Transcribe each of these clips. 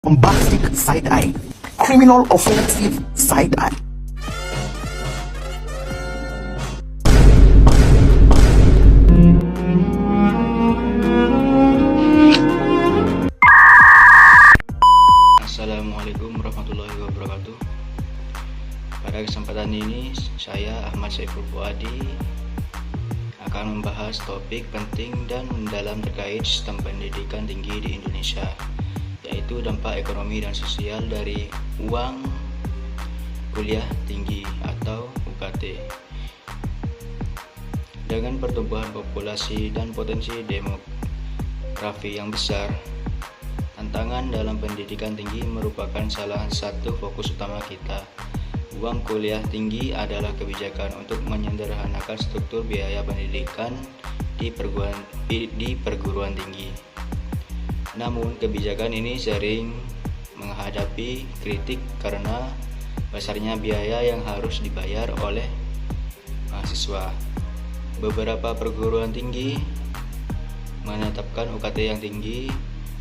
bombastic side-eye, criminal offensive side-eye. Assalamualaikum warahmatullahi wabarakatuh. Pada kesempatan ini saya Ahmad Saiful Fuadi akan membahas topik penting dan mendalam terkait sistem pendidikan tinggi di Indonesia, yaitu dampak ekonomi dan sosial dari uang kuliah tinggi atau UKT. Dengan pertumbuhan populasi dan potensi demografi yang besar, tantangan dalam pendidikan tinggi merupakan salah satu fokus utama kita. Uang kuliah tinggi adalah kebijakan untuk menyederhanakan struktur biaya pendidikan di perguruan tinggi. Namun, kebijakan ini sering menghadapi kritik karena besarnya biaya yang harus dibayar oleh mahasiswa. Beberapa perguruan tinggi menetapkan UKT yang tinggi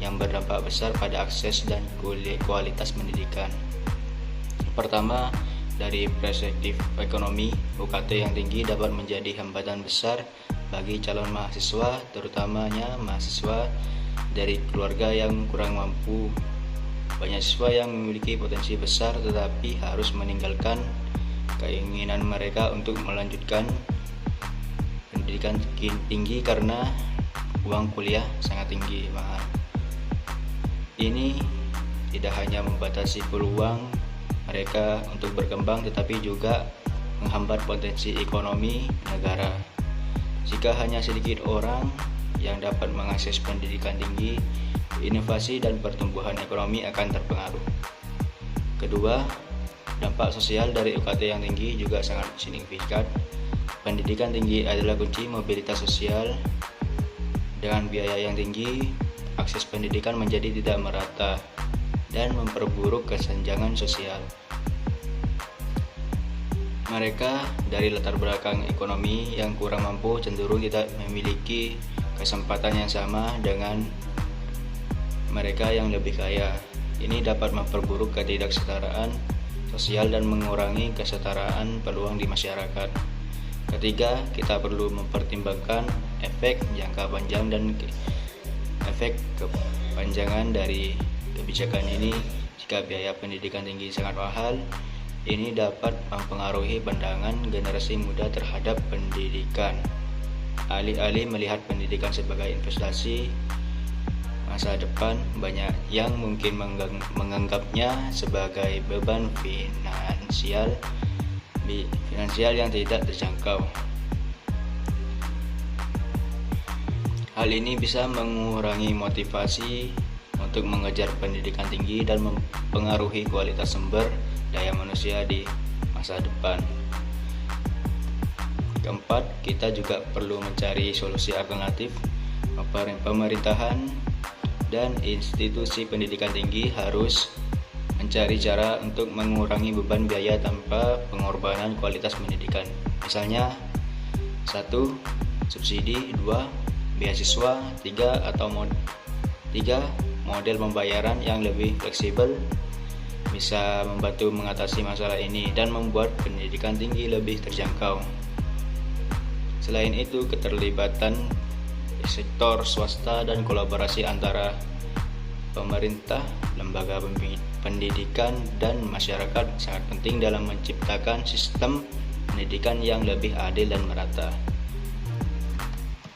yang berdampak besar pada akses dan kualitas pendidikan. Pertama, dari perspektif ekonomi, UKT yang tinggi dapat menjadi hambatan besar bagi calon mahasiswa, terutamanya mahasiswa dari keluarga yang kurang mampu. Banyak siswa yang memiliki potensi besar tetapi harus meninggalkan keinginan mereka untuk melanjutkan pendidikan tinggi karena uang kuliah sangat tinggi, mahal. Ini tidak hanya membatasi peluang mereka untuk berkembang, tetapi juga menghambat potensi ekonomi negara. Jika hanya sedikit orang yang dapat mengakses pendidikan tinggi, inovasi dan pertumbuhan ekonomi akan terpengaruh. Kedua, dampak sosial dari UKT yang tinggi juga sangat signifikan. Pendidikan tinggi adalah kunci mobilitas sosial. Dengan biaya yang tinggi, akses pendidikan menjadi tidak merata dan memperburuk kesenjangan sosial. Mereka dari latar belakang ekonomi yang kurang mampu cenderung tidak memiliki kesempatan yang sama dengan mereka yang lebih kaya. Ini dapat memperburuk ketidaksetaraan sosial dan mengurangi kesetaraan peluang di masyarakat. Ketiga, kita perlu mempertimbangkan efek jangka panjang dan efek kepanjangan dari kebijakan ini. Jika biaya pendidikan tinggi sangat mahal, ini dapat mempengaruhi pandangan generasi muda terhadap pendidikan. Alih-alih melihat pendidikan sebagai investasi masa depan, banyak yang mungkin menganggapnya sebagai beban finansial yang tidak terjangkau. Hal ini bisa mengurangi motivasi untuk mengejar pendidikan tinggi dan mempengaruhi kualitas sumber daya manusia di masa depan. Keempat, kita juga perlu mencari solusi alternatif. Pemerintahan dan institusi pendidikan tinggi harus mencari cara untuk mengurangi beban biaya tanpa pengorbanan kualitas pendidikan. Misalnya, 1. Subsidi, 2. Beasiswa, 3. Model pembayaran yang lebih fleksibel bisa membantu mengatasi masalah ini dan membuat pendidikan tinggi lebih terjangkau. Selain itu, keterlibatan sektor swasta dan kolaborasi antara pemerintah, lembaga pendidikan, dan masyarakat sangat penting dalam menciptakan sistem pendidikan yang lebih adil dan merata.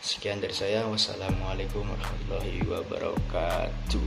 Sekian dari saya. Wassalamualaikum warahmatullahi wabarakatuh.